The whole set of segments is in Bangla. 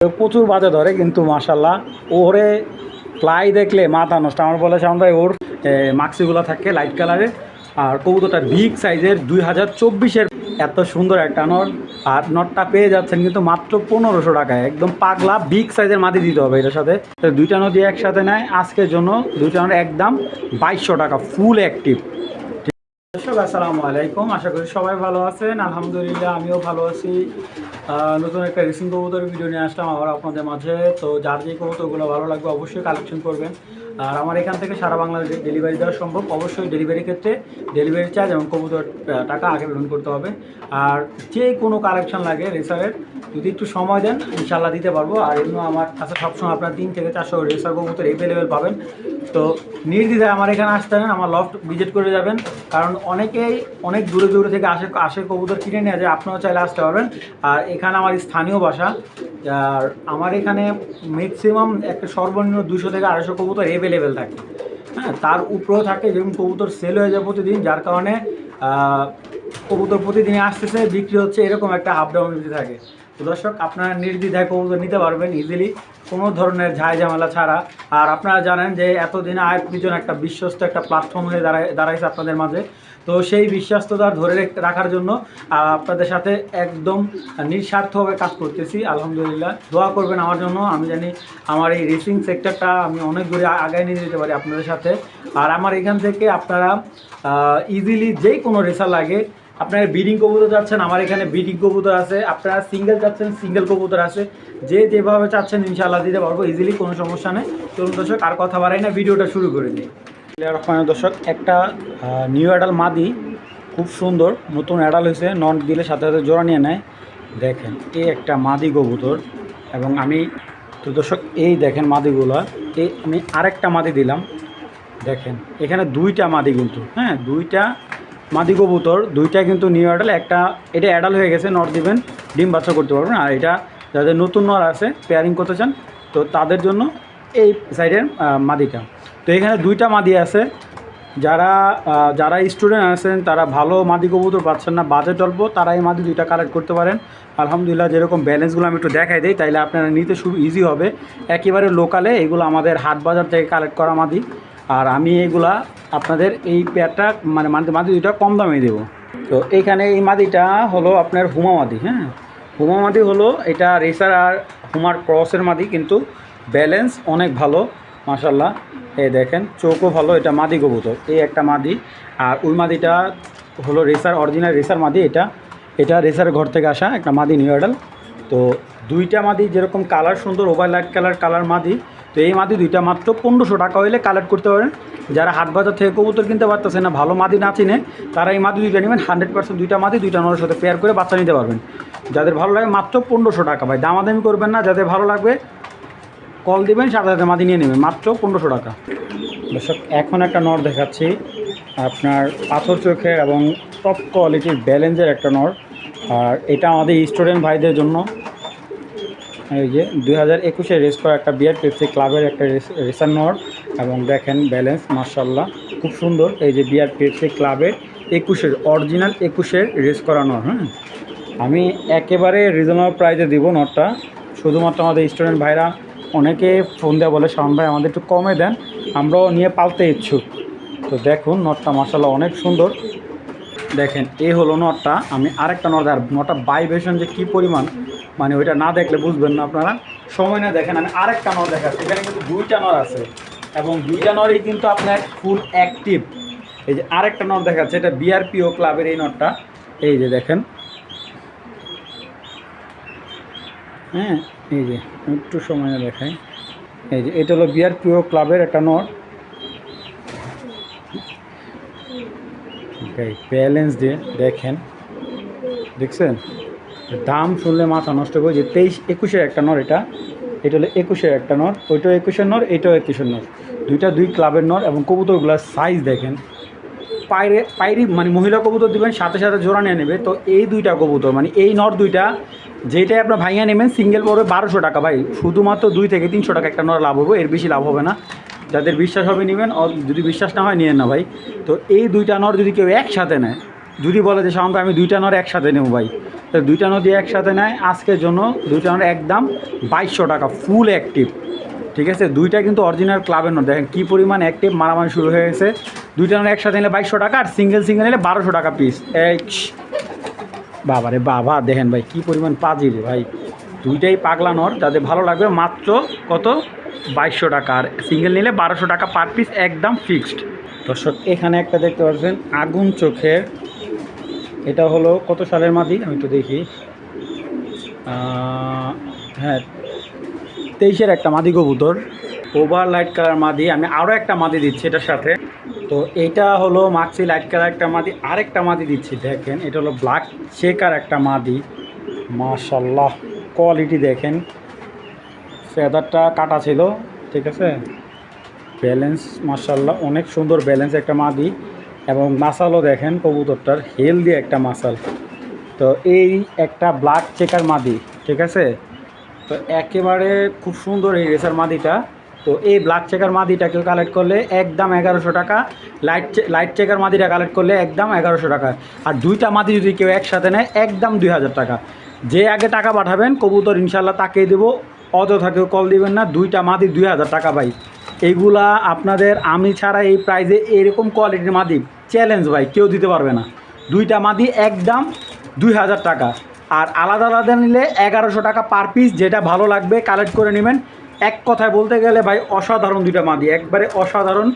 প্রচুর বাজে ধরে কিন্তু মাশাল্লাহ ওরে ফ্লাই দেখলে মাথা নষ্ট। আমার বলে শাওন ভাই ওর মাক্সিগুলো থাকে লাইট কালারের, আর কবুতরটা বিগ সাইজের 2024-এর এত সুন্দর একটা নট। আর নটটা পেয়ে যাচ্ছেন কিন্তু মাত্র 1500 টাকায়, একদম পাগলা বিগ সাইজের মাদি দিতে হবে এটার সাথে। দুইটা নদী একসাথে নেয় আজকের জন্য, দুইটা নট একদম 2200 টাকা ফুল অ্যাক্টিভ। দর্শক আসসালামু আলাইকুম, আশা করি সবাই ভালো আছেন। আলহামদুলিল্লাহ আমিও ভালো আছি। নতুন একটা রেসিং কবুতরের ভিডিও নিয়ে আসলাম আবার আপনাদের মাঝে। তো যার যে কবুতরগুলো ভালো লাগবে অবশ্যই কালেকশন করবেন। আর আমার এখান থেকে সারা বাংলাদেশে ডেলিভারি দেওয়া সম্ভব। অবশ্যই ডেলিভারি ক্ষেত্রে ডেলিভারি চার্জ এবং কবুতর টাকা আগে পেমেন্ট করতে হবে। আর যে কোনো কালেকশন লাগে রেসারের যদি একটু সময় দেন ইনশাল্লাহ দিতে পারবো। আর এমনি আমার কাছে সবসময় আপনার 3 থেকে 400 রেসার কবুতর অ্যাভেলেবেল পাবেন। তো নির্দ্বিধায় আমার এখানে আসতেন, আমার লফট ভিজিট করে যাবেন, কারণ অনেকেই অনেক দূরে দূরে থেকে আসে কবুতর কিনে নিয়ে যায়। আপনারাও চাইলে আসতে পারবেন। আর এখানে আমার স্থানীয় বাসা, আর আমার এখানে ম্যাক্সিমাম একটা সর্বনিম্ন 200 থেকে 250 কবুতর অ্যাভেলেবেল থাকে। হ্যাঁ, তার উপরেও থাকে, যেমন কবুতর সেল হয়ে যায় প্রতিদিন, যার কারণে কবুতর প্রতিদিনই আসতেছে, বিক্রি হচ্ছে, এরকম একটা আপ ডাউন থাকে। তো দর্শক আপনারা নির্দ্বিধায় কবুতর নিতে পারবেন ইজিলি, কোনো ধরনের ঝাই ঝামেলা ছাড়া। আর আপনারা জানেন যে এতদিন আয়ের পিছনে একটা বিশ্বস্ত একটা প্ল্যাটফর্ম হয়ে দাঁড়াইছে আপনাদের মাঝে। তো সেই বিশ্বাস্ততা ধরে রাখার জন্য আপনাদের সাথে একদম নিঃস্বার্থভাবে কাজ করতেছি। আলহামদুলিল্লাহ দোয়া করবেন আমার জন্য, আমি জানি আমার এই রেসিং সেক্টরটা আমি অনেক দূরে আগায় নিয়ে যেতে পারি আপনাদের সাথে। আর আমার এখান থেকে আপনারা ইজিলি যেই কোনো রেসার লাগে, আপনারা ব্রিডিং কবুতর চাচ্ছেন আমার এখানে ব্রিডিং কবুতর আছে, আপনারা সিঙ্গেল চাচ্ছেন সিঙ্গেল কবুতর আছে, যে যেভাবে চাচ্ছেন ইনশাআল্লাহ দিতে পারবো ইজিলি, কোনো সমস্যা নেই। চলুন দর্শক আর কথা বাড়াই না, ভিডিওটা শুরু করে দিই। দর্শক একটা নিউ অ্যাডাল মাদি, খুব সুন্দর, নতুন অ্যাডাল হয়েছে, নট দিলে সাথে সাথে জোড়া নিয়ে নেয়। দেখেন এই একটা মাদি কবুতর, এবং আমি তো দর্শক এই দেখেন মাদিগুলো, এই আমি আরেকটা মাদি দিলাম। দেখেন এখানে দুইটা মাদি কিন্তু, হ্যাঁ দুইটা মাদি কবুতর, দুইটা কিন্তু নিউ অ্যাডাল। একটা এটা অ্যাডাল হয়ে গেছে, নট দিবেন ডিম বাচ্চা করতে পারবেন। আর এটা যাদের নতুন নর আছে পেয়ারিং করতে চান তো তাদের জন্য এই সাইডের মাদিটা। তো এখানে দুইটা মাদি আছে, যারা স্টুডেন্ট আছেন তারা ভালো মাদি কবুতর পাচ্ছেন না, বাজেট অল্প, তারা এই মাদি দুইটা কালেক্ট করতে পারেন। আলহামদুলিল্লাহ যেরকম ব্যালেন্সগুলো আমি একটু দেখাই দিই, তাইলে আপনারা নিতে খুব ইজি হবে। একেবারে লোকালে এগুলো আমাদের হাট বাজার থেকে কালেক্ট করা মাদি। আর আমি এইগুলা আপনাদের এই পেয়ারটা মানে মাদি দুইটা কম দামে দেবো। তো এইখানে এই মাদিটা হলো আপনার হুমা মাদি। হ্যাঁ, হুমা মাদি হলো এটা রেসার আর হুমার ক্রসের মাদি, কিন্তু ব্যালেন্স অনেক ভালো মাশাল্লাহ। এই দেখেন চোখও ভালো, এটা মাদি কবুতর, এই একটা মাদি। আর ওই মাদিটা হলো রেসার, অরিজিনাল রেসার মাদি। এটা রেসারের ঘর থেকে আসা একটা মাদি নিউ অ্যাডাল। তো দুইটা মাদি যেরকম কালার সুন্দর, ওভার লাইট কালার মাদি। তো এই মাদি দুইটা মাত্র 1500 টাকা হইলে কালেক্ট করতে পারেন। যারা হাট বাজার থেকে কবুতর কিনতে পারতেছে না, ভালো মাদি না চিনে, তারা এই মাদি দুইটা নেবেন। 100% দুইটা মাদি দুইটা নরের সাথে পেয়ার করে বাচ্চা নিতে পারবেন। যাদের ভালো লাগে মাত্র 1500 টাকা, ভাই দামাদামি করবেন না, যাদের ভালো লাগবে কল দিবেন, সাথে সাথে মাদি নিয়ে নেবেন, মাত্র 1500 টাকা। দর্শক এখন একটা নর দেখাচ্ছি আপনার পাথর চোখের এবং টপ কোয়ালিটির ব্যালেন্সের একটা নর। আর এটা আমাদের স্টুডেন্ট ভাইদের জন্য। এই যে 2021-এ রেস করা একটা বিআর পেপসি ক্লাবের একটা রেসার নর, এবং দেখেন ব্যালেন্স মাশাল্লাহ খুব সুন্দর। এই যে বিআর পেপসি ক্লাবের 21-এর অরিজিনাল 21-এর রেস করা নর। হ্যাঁ, আমি একেবারে রিজনেবল প্রাইসে দিব নটটা, শুধুমাত্র আমাদের স্টুডেন্ট ভাইরা অনেকে ফোন দেওয়া বলে শাওন ভাই আমাদের একটু কমে দেন, আমরাও নিয়ে পালতে ইচ্ছুক। তো দেখুন নটটা মাশাল্লাহ অনেক সুন্দর। দেখেন এই হলো নটটা, আমি আরেকটা নট আর নটটা ভাইব্রেশন যে কী পরিমাণ, মানে ওইটা না দেখলে বুঝবেন না আপনারা, সময় না দেখেন। আমি আরেকটা নর দেখাচ্ছি, এখানে কিন্তু দুইটা নর আছে এবং দুইটা নরই কিন্তু আপনার ফুল অ্যাক্টিভ। এই যে আরেকটা নর দেখাচ্ছে, এটা বিআরপিও ক্লাবের এই নটটা, এই যে দেখেন। হ্যাঁ, এই যে একটু সময় দেখাই, এই যে এটা হলো বিআরপিও ক্লাবের একটা নট। ব্যালেন্স দিয়ে দেখেন, দেখছেন, দাম শুনলে মাথা নষ্ট করে। যে 23-21-এর একটা নর, এটা হলো 21-এর একটা নর, ওইটাও 21-এর নর, এটাও 21-এর নর, দুই ক্লাবের নর। এবং কবুতরগুলোর সাইজ দেখেন, পায়রি মানে মহিলা কবুতর দিবেন সাথে সাথে জোড়া নিয়ে নেবে। তো এই দুইটা কবুতর মানে এই নর দুইটা যেটাই আপনার ভাইয়া নেবেন সিঙ্গেল পড়বে 1200 টাকা। ভাই শুধুমাত্র 2 থেকে 300 টাকা একটা নর লাভ হবে, এর বেশি লাভ হবে না। যাদের বিশ্বাস হবে নেবেন, যদি বিশ্বাস না হয় নিয়েন না ভাই। তো এই দুইটা নর যদি কেউ একসাথে নেয়, যদি বলে যে শাওন ভাই আমি 2টা নর একসাথে নেব ভাই, তো 2টা নর দিয়ে একসাথে নেয় আজকের জন্য 2টা নর একদম 2200 টাকা ফুল অ্যাক্টিভ। ঠিক আছে, 2টা কিন্তু অরিজিনাল ক্লাবের নর, দেখেন কী পরিমাণ অ্যাক্টিভ, মারামারি শুরু হয়ে গেছে। 2টা নর একসাথে নিলে 2200 টাকা, আর সিঙ্গেল নিলে 1200 টাকা পিস। এই বাবা রে বাবা, দেখেন ভাই কী পরিমাণ পাজি রে ভাই, 2টাই পাগলা নর, যাদের ভালো লাগবে মাত্র কত 2200 টাকা, আর সিঙ্গেল নিলে 1200 টাকা পার পিস, একদম ফিক্সড। দর্শক এখানে একটা দেখতে পাচ্ছেন আগুন চোখের, এটা হলো কত সালের মাদি আমি একটু দেখি, হ্যাঁ 23-এর একটা মাদি কবুতর, ওভার লাইট কালার মাদি। আমি আরও একটা মাদি দিচ্ছি এটার সাথে, তো এটা হলো মাক্সি লাইট কালার একটা মাদি, আরেকটা মাদি দিচ্ছি দেখেন, এটা হলো ব্ল্যাক চেকার একটা মাদি। মাশাল্লাহ কোয়ালিটি দেখেন, ফেদারটা কাটা ছিল, ঠিক আছে, ব্যালেন্স মাশাল্লাহ অনেক সুন্দর ব্যালেন্স একটা মাদি, এবং মাসালও দেখেন কবুতরটার হেলদি একটা মাসাল। তো এই একটা ব্ল্যাক চেকার মাদি, ঠিক আছে, তো একেবারে খুব সুন্দর এই রেসার মাদিটা। তো এই ব্ল্যাক চেকার মাদিটাকে কালেক্ট করলে একদম 1100 টাকা, লাইট চেকার মাদিটা কালেক্ট করলে একদম 1100 টাকা, আর 2টা মাদি যদি কেউ একসাথে নেয় একদম 2000 টাকা। যে আগে টাকা পাঠাবেন কবুতর ইনশাল্লাহ তাকেই দেবো, অযথা কেউ কল দিবেন না। 2টা মাদি 2000 টাকা ভাই, এইগুলা আপনাদের আমি ছাড়া এই প্রাইজে এরকম কোয়ালিটির মাদি চ্যালেঞ্জ ভাই কেউ দিতে পারবে না। 2টা মাদি একদম 2000 টাকা, আর আলাদা আলাদা নিলে 1100 টাকা পার পিস, যেটা ভালো লাগবে কালেক্ট করে নেবেন। এক কথায় বলতে গেলে ভাই অসাধারণ 2টা মাদি, একবারে অসাধারণ।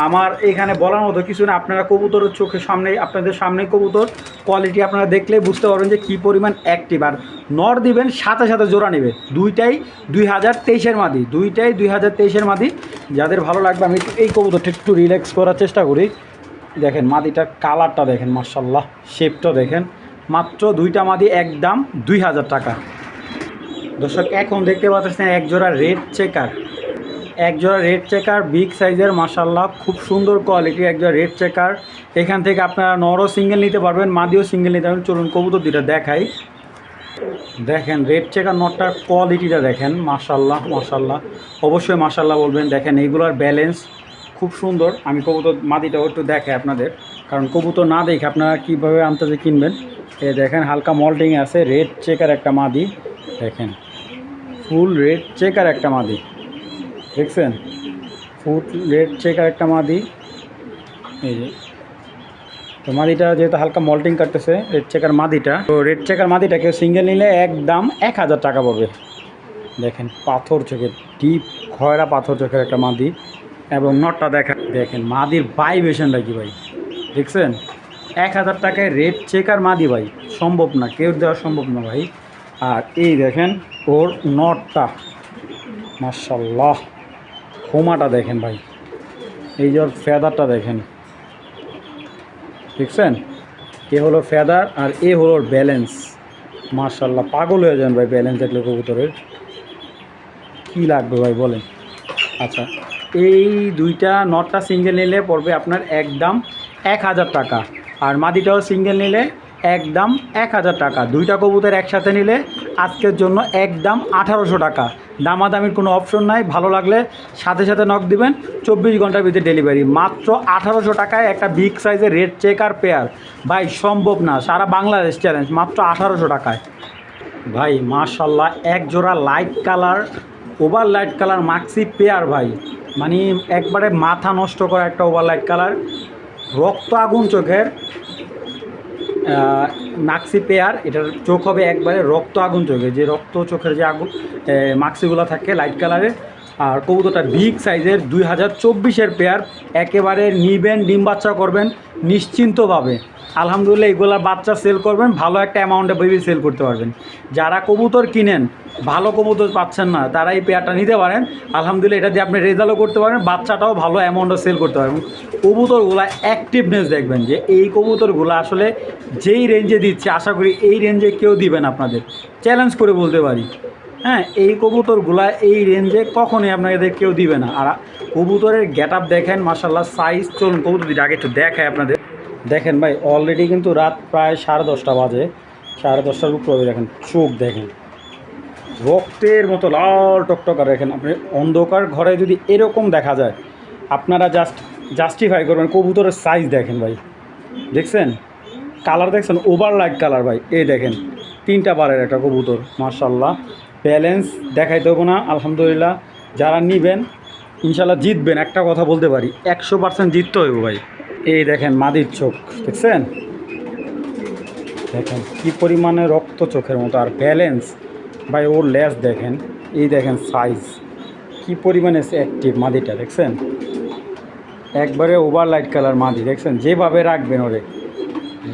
আমার এখানে বলার মতো কিছু না, আপনারা কবুতরের চোখের সামনে, আপনাদের সামনে কবুতর কোয়ালিটি আপনারা দেখলেই বুঝতে পারবেন যে কী পরিমাণ অ্যাক্টিভ। আর নর দিবেন সাথে সাথে জোড়া নেবে, 2টাই 2023-এর মাদি, 2টাই 2023-এর মাদি। যাদের ভালো লাগবে, আমি এই কবুতরটা একটু রিল্যাক্স করার চেষ্টা করি। দেখেন মাদিটার কালারটা দেখেন, মাশাল্লাহ শেপটা দেখেন, মাত্র 2টা মাদি একদম 2000 টাকা। দর্শক এখন দেখতে পাচ্ছেন একজোড়া রেড চেকার, একজোড়া রেড চেকার বিগ সাইজের, মাশাল্লাহ খুব সুন্দর কোয়ালিটি একজোড়া রেড চেকার। এখান থেকে আপনারা নরও সিঙ্গেল নিতে পারবেন, মাদিও সিঙ্গেল নিতে পারবেন। চলুন কবুতর দুইটা দেখাই। দেখেন রেড চেকার নটটার কোয়ালিটিটা দেখেন, মাশাল্লাহ মাশাল্লাহ, অবশ্যই মাশাল্লাহ বলবেন। দেখেন এইগুলোর ব্যালেন্স খুব সুন্দর। আমি কবুতর মাদিটাও একটু দেখাই আপনাদের, কারণ কবুতর না দেখে আপনারা কীভাবে আনতে কিনবেন। এ দেখেন হালকা মল্টিং আছে, রেড চেকার একটা মাদি, দেখেন ফুল রেড চেকার একটা মাদি, দেখছেন ফুল রেড চেকার একটা মাদি। এই যে তো মাদিটা যেহেতু হালকা মল্টিং কাটতেছে রেড চেকার মাদিটা, তো রেড চেকার মাদিটাকে সিঙ্গেল নিলে একদম 1000 টাকা পড়বে। দেখেন পাথর চোখের, ডিপ খয়রা পাথর চোখের একটা মাদি, এবং নটটা দেখেন মাদির ভাইব্রেশনটা কি ভাই, দেখছেন 1000 টাকায় রেড চেকার মাদি ভাই, সম্ভব না, কেউ দেওয়া সম্ভব না ভাই। আর এই দেখেন ওর নটটা, মাশাল্লাহ হোমাটা দেখেন ভাই, এই যে ওর ফেদারটা দেখেন, দেখছেন এ হলো ফেদার, আর এ হলো ওর ব্যালেন্স। মাশাল্লাহ পাগল হয়ে যান ভাই ব্যালেন্স দেখলে কবুতরের, কী লাগবে ভাই বলেন। আচ্ছা এই 2টা নটটা সিঙ্গেল নিলে পড়বে আপনার একদম 1000 টাকা, আর মাদিটাও সিঙ্গেল নিলে একদম 1000 টাকা। 2টা কবুতর একসাথে নিলে আজকের জন্য একদম 1800 টাকা। দামাদামির কোনো অপশন নাই, ভালো লাগলে সাথে সাথে নক দিবেন, 24 ঘন্টার ভিতরে ডেলিভারি। মাত্র 1800 টাকায় একটা বিগ সাইজের রেড চেকার পেয়ার ভাই, সম্ভব না, সারা বাংলাদেশ চ্যালেঞ্জ, মাত্র 1800 টাকায় ভাই। মাশাল্লাহ এক জোড়া light colour, over light colour maxi pair ভাই, মানে একবারে মাথা নষ্ট করা একটা ওভার লাইট কালার, রক্ত আগুন চোখের মাক্সি পেয়ার। এটার চোখ হবে একবারে রক্ত আগুন চোখে, যে রক্ত চোখের যে আগুন মাক্সিগুলো থাকে লাইট কালারের। আর কবুতরটা বিগ সাইজের 2024-এর পেয়ার, একেবারে নিবেন ডিম বাচ্চা করবেন নিশ্চিন্তভাবে। আলহামদুলিল্লাহ এগুলা বাচ্চা সেল করবেন, ভালো একটা অ্যামাউন্টে বেবি সেল করতে পারবেন। যারা কবুতর কিনেন ভালো কবুতর পাচ্ছেন না, তারা এই পেয়ারটা নিতে পারেন। আলহামদুলিল্লাহ এটা দিয়ে আপনি রেজাল্টও করতে পারেন, বাচ্চাটাও ভালো অ্যামাউন্টে সেল করতে পারবেন। কবুতরগুলা অ্যাক্টিভনেস দেখবেন, যে এই কবুতরগুলো আসলে যেই রেঞ্জে দিচ্ছে আশা করি এই রেঞ্জে কেউ দিবেন, আপনাদের চ্যালেঞ্জ করে বলতে পারি। হ্যাঁ এই কবুতরগুলা এই রেঞ্জে কখনোই আপনাদের কেউ দিবে না। আর কবুতরের গেট আপ দেখেন মাশাল্লাহ সাইজ। চলুন কবুতর দিকে আগে একটু দেখায় আপনাদের। দেখেন ভাই অলরেডি কিন্তু রাত প্রায় 10:30 বাজে, 10:30টার উপরে। দেখেন চোখ দেখেন রক্তের মতো লাল টকটকা, দেখেন আপনি অন্ধকার ঘরে যদি এরকম দেখা যায় আপনারা জাস্টিফাই করবেন। কবুতরের সাইজ দেখেন ভাই, দেখছেন কালার দেখছেন ওভার লাইট কালার ভাই। এই দেখেন 3টা বারের একটা কবুতর, মাশাল্লাহ। ব্যালেন্স দেখাইতে হবো না, আলহামদুলিল্লাহ। যারা নিবেন ইনশাল্লাহ জিতবেন, একটা কথা বলতে পারি, 100% জিততে হইব ভাই। এই দেখেন মাদির চোখ দেখছেন, দেখেন কি পরিমাণে রক্ত চোখের মতো। আর ব্যালেন্স ভাই, ওর লেজ দেখেন, এই দেখেন সাইজ কি পরিমাণে অ্যাক্টিভ মাদিটা দেখছেন, একবারে ওভার লাইট কালার মাদি দেখছেন। যেভাবে রাখবেন ওরে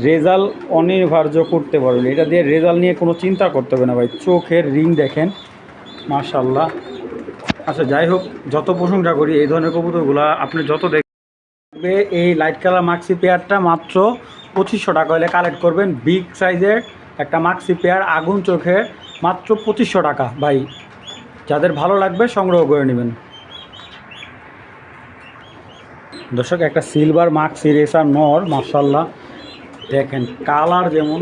রেজাল্ট অনিবার্য করতে পারবেন, এটা দিয়ে রেজাল্ট নিয়ে কোনো চিন্তা করতে হবে না ভাই। চোখের রিং দেখেন, মাশাল্লাহ। আচ্ছা যাই হোক, যত প্রশংসা করি এই ধরনের কবুতরগুলো আপনি যত দেখবে, এই লাইট কালার মাক্সি পেয়ারটা মাত্র 2500 টাকা হলে কালেক্ট করবেন। বিগ সাইজের একটা মাক্সি পেয়ার আগুন চোখের মাত্র 2500 টাকা ভাই। যাদের ভালো লাগবে সংগ্রহ করে নেবেন। দর্শক একটা সিলভার মাক্সি রেসার নর, মাশাল্লাহ দেখেন কালার যেমন।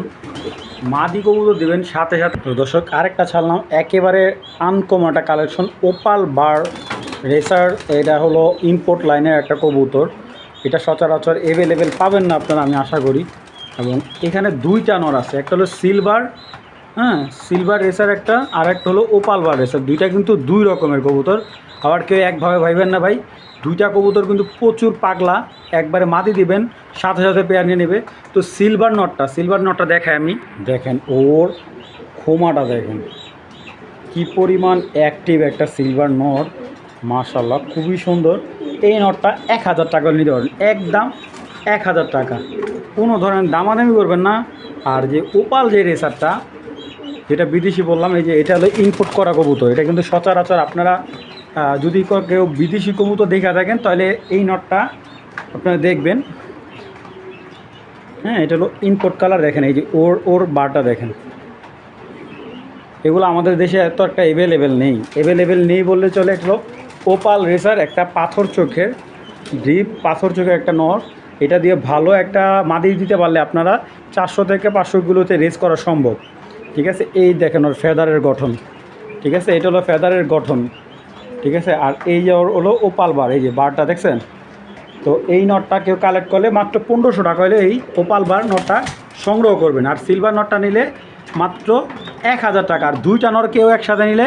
মাদি কবুতর দেবেন সাথে সাথে। তো দর্শক আরেকটা ছাড়লাম, একেবারে আনকমন একটা কালেকশন, ওপাল বার রেসার। এটা হলো ইম্পোর্ট লাইনের একটা কবুতর, এটা সচরাচর অ্যাভেলেবেল পাবেন না আপনারা, আমি আশা করি। এবং এখানে 2টা নর আছে, একটা হলো সিলভার, হ্যাঁ সিলভার রেসার একটা, আর একটা হলো ওপাল বার রেসার। 2টা কিন্তু 2 রকমের কবুতর, আবার কেউ একভাবে ভাইবেন না ভাই। 2টা কবুতর কিন্তু প্রচুর পাগলা, একবারে মাদি দিবেন সাথে সাথে পেয়ার নিয়ে নেবে। তো সিলভার নটটা দেখায় আমি, দেখেন ওর খোমাটা দেখেন কি পরিমাণ অ্যাক্টিভ একটা সিলভার নট, মাশাল্লাহ খুবই সুন্দর। এই নটটা 1000 টাকা নিতে পারবেন, একদম 1000 টাকা, কোনো ধরনের দামাদামি করবেন না। আর যে ওপাল যে রেসারটা, যেটা বিদেশি বললাম, এই যে এটা হলো ইম্পোর্ট করা কবুতর। এটা কিন্তু সচরাচর আপনারা যদি কেউ বিদেশি কবুতর দেখে থাকেন তাহলে এই নটটা আপনারা দেখবেন। হ্যাঁ এটা হলো ইম্পোর্ট কালার, দেখেন এই যে ওর বারটা দেখেন। এগুলো আমাদের দেশে এত একটা অ্যাভেলেবেল নেই বললে চলে। এগুলো ওপাল রেসার, একটা পাথর চোখের ডিপ পাথর চোখের একটা নর। এটা দিয়ে ভালো একটা মাদি দিতে পারলে আপনারা 400 থেকে 500 কিলোতে রেস করা সম্ভব। ঠিক আছে, এই দেখেন ওর ফেদারের গঠন, ঠিক আছে, এটা হলো ফেদারের গঠন, ঠিক আছে। আর এই যে ওর হলো ওপাল বার, এই যে বারটা দেখছেন। তো এই নটটা কেউ কালেক্ট করলে মাত্র 1500 টাকা হলে এই ওপাল বার নটটা সংগ্রহ করবেন। আর সিলভার নটটা নিলে মাত্র 1000 টাকা। আর 2টা নর কেউ একসাথে নিলে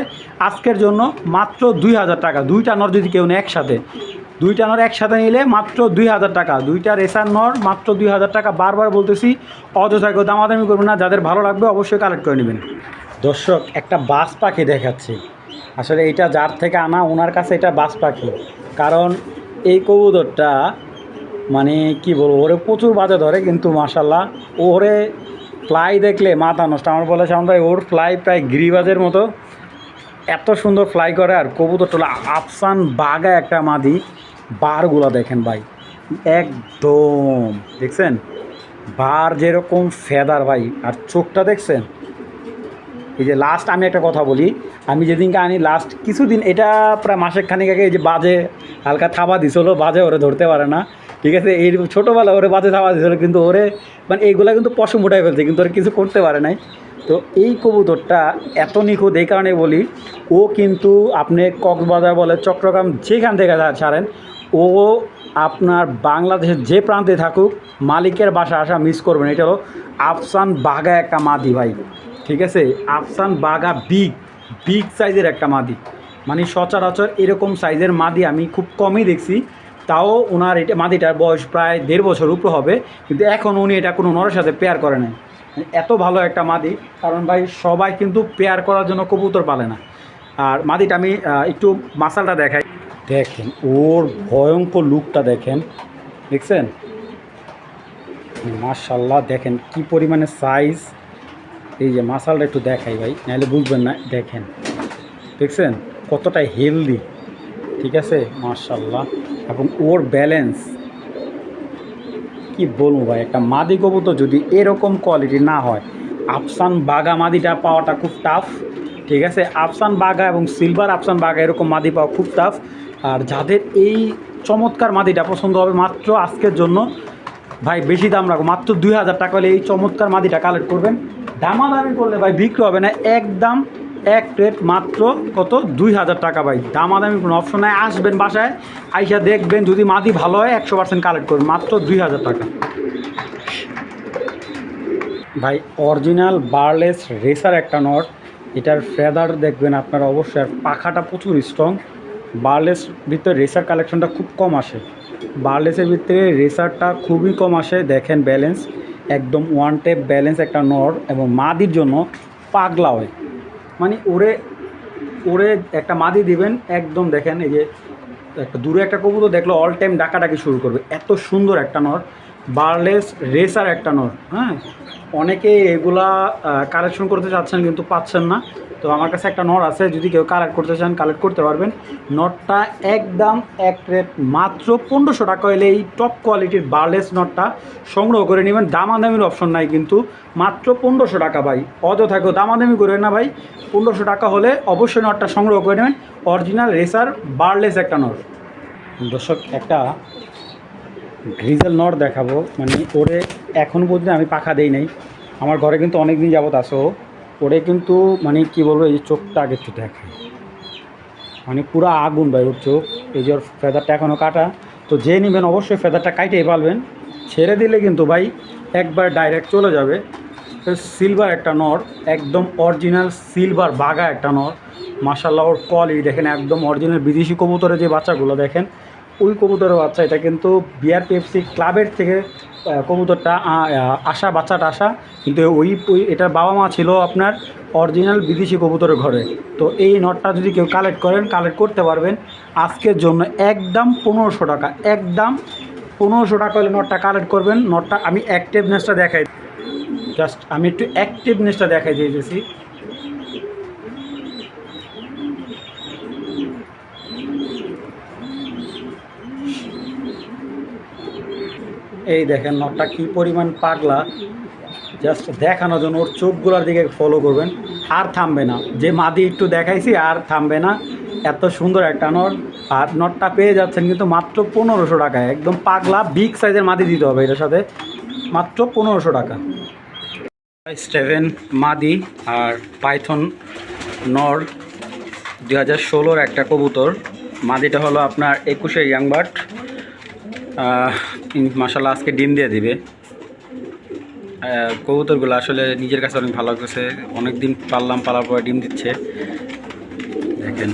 আজকের জন্য মাত্র 2000 টাকা। 2টা নর যদি কেউ নেয় একসাথে, 2টা নর একসাথে নিলে মাত্র 2000 টাকা। 2টা রেসার নর মাত্র 2000 টাকা। বারবার বলতেছি, অযথা কেউ দামাদামি করবেন না, যাদের ভালো লাগবে অবশ্যই কালেক্ট করে নেবেন। দর্শক একটা বাজ পাখি দেখাচ্ছি, আসলে এটা যার থেকে আনা ওনার কাছে এটা বাজ পাখি। কারণ এই কবুতরটা মানে কি বলবো, ওরে প্রচুর বাজে ধরে, কিন্তু মাশাল্লাহ ওরে ফ্লাই দেখলে মাথা নষ্ট। আমার বলে সামনে ভাই, ওর ফ্লাই প্রায় গিরিবাজের মতো, এত সুন্দর ফ্লাই করে। আর কবুতরটা হলো আফসান বাগা একটা মাদি, বারগুলো দেখেন ভাই, একদম দেখছেন বার যেরকম ফেদার ভাই। আর চোখটা দেখছেন, এই যে লাস্ট আমি একটা কথা বলি, আমি যেদিনকে আনি লাস্ট কিছুদিন, এটা প্রায় মাসের খানিক আগে, এই যে বাজে হালকা থাবা দিছিল, বাজে ওরে ধরতে পারে না, ঠিক আছে। এই ছোটোবেলা ওরে বাজে থাবা দিছিল, কিন্তু ওরে মানে এইগুলা কিন্তু পশম উঠাই ফেলছে, কিন্তু ওরে কিছু করতে পারে নাই। তো এই কবুতরটা এত নিখুঁত এই কারণে বলি, ও কিন্তু আপনি কক্সবাজার বলে চট্টগ্রাম যেখান থেকে ছাড়েন, ও আপনার বাংলাদেশের যে প্রান্তে থাকুক মালিকের বাসা আসা মিস করবেন। এটা হলো আফসান বাগা একটা মাদি ভাই, ঠিক আছে। আফসান বাগা বিগ সাইজের একটা মাদি, মানে সচরাচর এরকম সাইজের মাদি আমি খুব কমই দেখছি। তাও ওনার এটা মাদিটার বয়স প্রায় 1.5 বছর উপরে হবে, কিন্তু এখন উনি এটা কোনো নরের সাথে পেয়ার করে নাই। এত ভালো একটা মাদি, কারণ ভাই সবাই কিন্তু পেয়ার করার জন্য কবুতর পালে না। আর মাদিটা আমি একটু মাসালটা দেখাই, দেখেন ওর ভয়ঙ্কর লুকটা দেখেন, দেখছেন মাশাল্লাহ, দেখেন কি পরিমাণে সাইজ। এই যে মাসালটা একটু দেখাই ভাই, নাহলে বুঝবেন না, দেখেন দেখছেন কতটা হেলদি, ঠিক আছে মাশাল্লাহ। এবং ওর ব্যালেন্স কি বলবো ভাই, একটা মাদি কবুতর যদি এরকম কোয়ালিটি না হয়, আফসান বাগা মাদিটা পাওয়াটা খুব টাফ, ঠিক আছে। আফসান বাগা এবং সিলভার আফসান বাগা এরকম মাদি পাওয়া খুব টাফ। আর যাদের এই চমৎকার মাদিটা পছন্দ হবে, মাত্র আজকের জন্য ভাই বেশি দাম রাখো, মাত্র 2000 টাকা হলে এই চমৎকার মাদিটা কালেক্ট করবেন। দামাদামি করলে ভাই বিক্রি হবে না, একদম এক প্লেট মাত্র কত 2000 টাকা ভাই। দামাদামি কোনো অপশন নাই, আসবেন বাসায় আইসা দেখবেন, যদি মাদি ভালো হয় 100% কালেক্ট করবেন, মাত্র 2000 টাকা। ভাই অরিজিনাল বারলেস রেসার একটা নট। এটার ফেদার দেখবেন আপনারা অবশ্যই, আর পাখাটা প্রচুর স্ট্রং। বারলেস ভিতরে রেসার কালেকশনটা খুব কম আসে, বারলেসের ভিতরে রেসারটা খুবই কম আসে। দেখেন ব্যালেন্স একদম ওয়ান টেপ ব্যালেন্স একটা নর, এবং মাদির জন্য পাগলা হয়। মানে ওরে ওরে একটা মাদি দিবেন একদম, দেখেন এই যে একটা দূরে একটা কবুতর দেখলো অল টাইম ডাকাডাকি শুরু করবে, এত সুন্দর একটা নর। বারলেস রেসার একটা নর। হ্যাঁ, অনেকে এগুলা কালেকশন করতে চাচ্ছেন কিন্তু পাচ্ছেন না। তো আমার কাছে একটা নট আছে, যদি কেউ কালেক্ট করতে চান কালেক্ট করতে পারবেন। নটটা একদম এক রেট মাত্র 1500 টাকা হলে এই টপ কোয়ালিটির বারলেস নটটা সংগ্রহ করে নেবেন। দামাদামির অপশন নাই কিন্তু, মাত্র 1500 টাকা ভাই। অযথা কেউ দামাদামি করে না ভাই, 1500 টাকা হলে অবশ্যই নটটা সংগ্রহ করে নেবেন। অরিজিনাল রেসার বারলেস একটা নট। দর্শক একটা গ্রিজেল নট দেখাবো, মানে ওরে এখনও পর্যন্ত আমি পাখা দেই নাই, আমার ঘরে কিন্তু অনেক দিন যাবত আসো। ওরে কিন্তু মানে কি বলবো, এই চোখটা আগে একটু দেখে, মানে পুরো আগুন ভাই ওর চোখ। এই যে ওর ফেদারটা এখনও কাটা, তো যে নেবেন অবশ্যই ফেদারটা কাইটেই পারবেন। ছেড়ে দিলে কিন্তু ভাই একবার ডাইরেক্ট চলে যাবে। সিলভার একটা নর, একদম অরিজিনাল সিলভার বাঘা একটা নর। মাশাল্লাহ ওর কোয়ালিটি দেখেন, একদম অরিজিনাল বিদেশি কবুতরের যে বাচ্চাগুলো দেখেন, ওই কবুতরের বাচ্চা। এটা কিন্তু বিআরপিএফসি ক্লাবের থেকে কবুতরটা আসা, বাচ্চাটা আসা, কিন্তু ওই এটার বাবা মা ছিল আপনার অরিজিনাল বিদেশি কবুতরের ঘরে। তো এই নটটা যদি কেউ কালেক্ট করেন, কালেক্ট করতে পারবেন আজকের জন্য একদম 1500 টাকা, একদম 1500 টাকা হলে নটটা কালেক্ট করবেন। নটটা আমি অ্যাক্টিভনেসটা দেখাই, জাস্ট আমি একটু অ্যাক্টিভনেসটা দেখাই দিয়েছি। এই দেখেন নটটা কী পরিমাণ পাগলা, জাস্ট দেখানোর জন্য ওর চোখগুলোর দিকে ফলো করবেন। আর থামবে না, যে মাদি একটু দেখাইছি আর থামবে না, এত সুন্দর একটা নট। আর নটটা পেয়ে যাচ্ছেন কিন্তু মাত্র 1500 টাকায়, একদম পাগলা বিগ সাইজের মাদি দিতে হবে এটার সাথে, মাত্র 1500 টাকা। 7 মাদি আর পাইথন নর, 2016-র একটা কবুতর। মাদিটা হলো আপনার 21-এর ইয়াংবার্ড। মাশাল্লাহ আজকে ডিম দিয়ে দিবে। কবুতরগুলো আসলে নিজের কাছে অনেক ভালো লাগতেছে, অনেক দিন পালার পরে ডিম দিচ্ছে দেখেন।